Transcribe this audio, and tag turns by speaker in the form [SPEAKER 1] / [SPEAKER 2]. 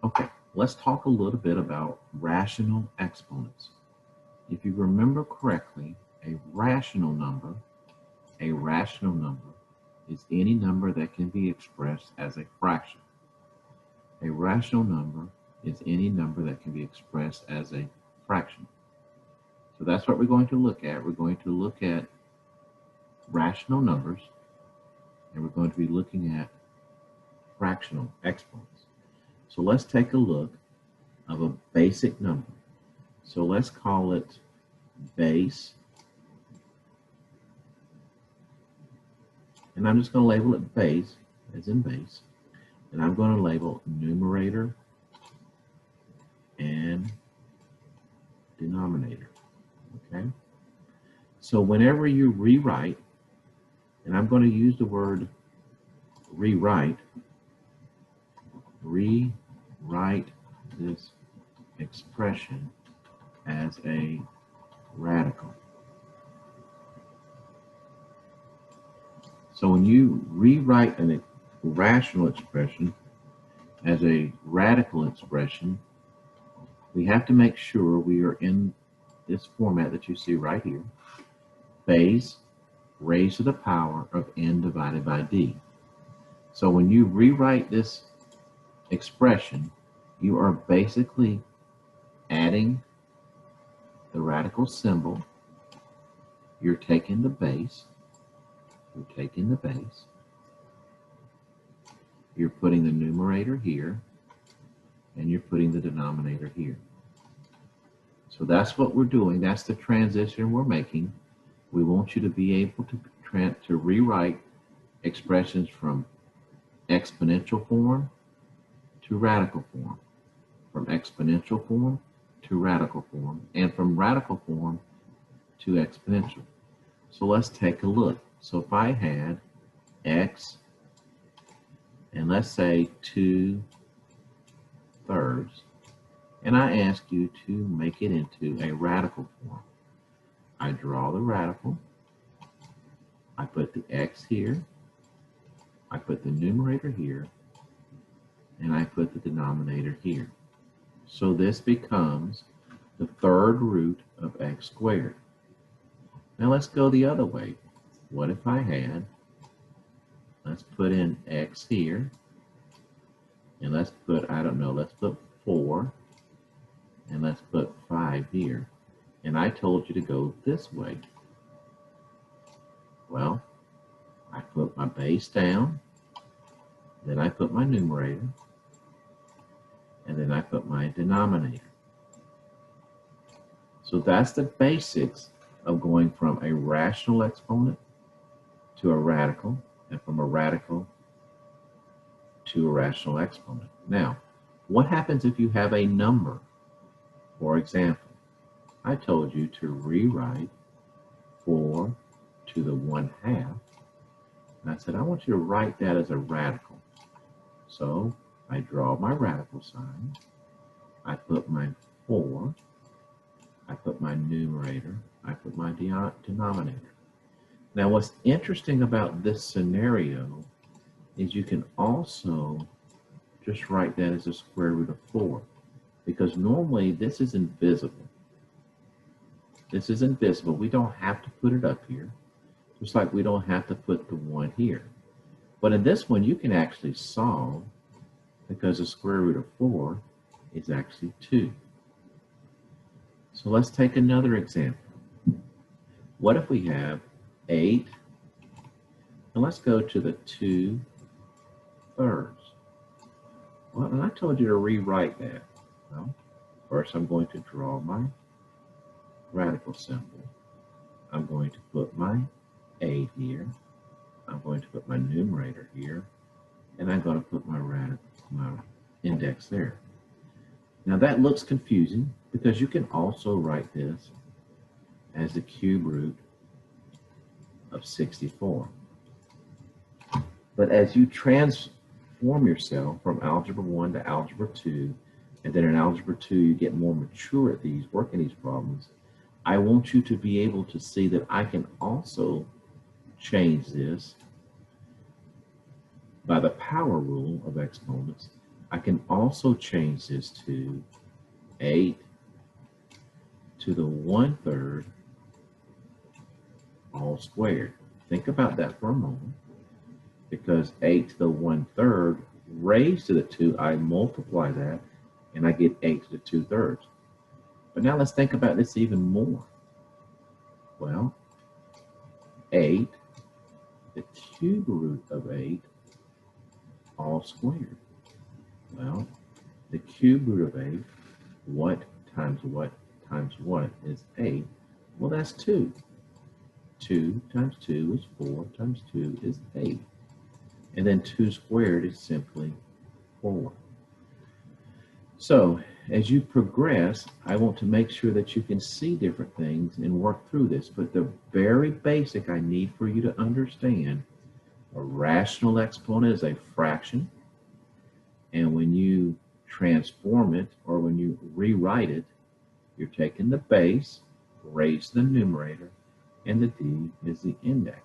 [SPEAKER 1] Okay, let's talk a little bit about rational exponents. If you remember correctly, a rational number is any number that can be expressed as a fraction. A rational number is any number that can be expressed as a fraction. So that's what we're going to look at. We're going to look at rational numbers, and we're going to be looking at fractional exponents. So let's take a look of a basic number. So let's call it base, and I'm just going to label it base, as in base, and I'm going to label numerator and denominator, okay? So whenever you rewrite, and I'm going to use the word rewrite this expression as a radical. So when you rewrite a rational expression as a radical expression, we have to make sure we are in this format that you see right here. Base raised to the power of n divided by d. So when you rewrite this expression, you are basically adding the radical symbol. You're taking the base. You're putting the numerator here, and you're putting the denominator here. So that's what we're doing. That's the transition we're making. We want you to be able to rewrite expressions from exponential form to radical form, from exponential form to radical form, and from radical form to exponential. So let's take a look. So if I had x, and let's say 2/3, and I ask you to make it into a radical form, I draw the radical, I put the x here, I put the numerator here, and I put the denominator here. So this becomes the third root of x squared. Now let's go the other way. What if I had, let's put in x here, and let's put, I don't know, let's put 4, and let's put 5 here. And I told you to go this way. Well, I put my base down, then I put my numerator, and then I put my denominator. So that's the basics of going from a rational exponent to a radical, and from a radical to a rational exponent. Now, what happens if you have a number? For example, I told you to rewrite 4 to the 1/2, and I said I want you to write that as a radical. So I draw my radical sign, I put my 4, I put my numerator, I put my denominator. Now what's interesting about this scenario is you can also just write that as a square root of 4, because normally this is invisible. This is invisible. We don't have to put it up here, just like we don't have to put the 1 here. But in this one, you can actually solve, because the square root of 4 is actually 2. So let's take another example. What if we have 8, and let's go to the 2/3. Well, and I told you to rewrite that. Well, first I'm going to draw my radical symbol. I'm going to put my 8 here. I'm going to put my numerator here, and I'm going to put my index there. Now that looks confusing, because you can also write this as the cube root of 64. But as you transform yourself from Algebra 1 to Algebra 2, and then in Algebra 2 you get more mature at working these problems, I want you to be able to see that I can also change this by the power rule of exponents I can also change this to 8 to the 1/3 all squared. Think about that for a moment, because 8 to the 1/3 raised to the 2, I multiply that and I get 8 to the 2/3. But now let's think about this even more. Well, 8, the cube root of 8 all squared. Well, the cube root of 8, what times what times what is 8? Well, that's 2. 2 times 2 is 4 times 2 is 8. And then 2 squared is simply 4. So as you progress, I want to make sure that you can see different things and work through this. But the very basic I need for you to understand, a rational exponent is a fraction. And when you transform it, or when you rewrite it, you're taking the base, raise the numerator, and the d is the index.